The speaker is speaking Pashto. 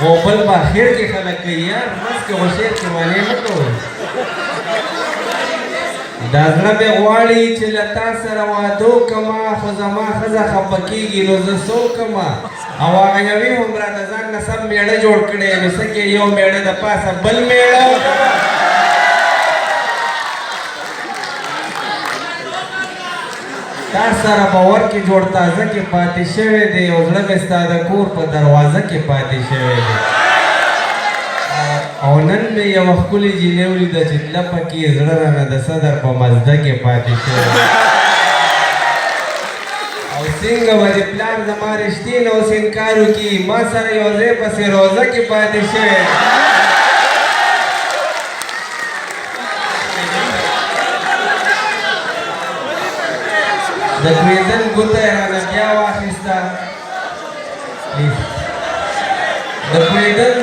او بل په خیر کې خلک کوي یار بس که خو شعر کې معنی مه کوئ دا زړه مې غواړي چې له تا سره واده وکړمه خو زما ښځه خفه کېږي نو زه څه وکړمه او هغه یوې هم راته ځان نه سم مېړه جوړ کړی نو څه کې یو مېړه د پاسه بل مېړه تا سره به ور کې جوړ تازه کې پاتې شوی دی او زړه مې ستا د کور په دروازه کې پاتې شوی دی او نن مې یوه ښکلې جینۍ ولیده چې لپه کې زړه رانه د صدر په مزده کې پاتې شوی او څنګه به د پلار زما رښتې نه اوس انکار وکړي ما سره یو ځای پسې روزه کې پاتې شوی د کویدن ګوته یې رانه بیا واخیسته د کویدن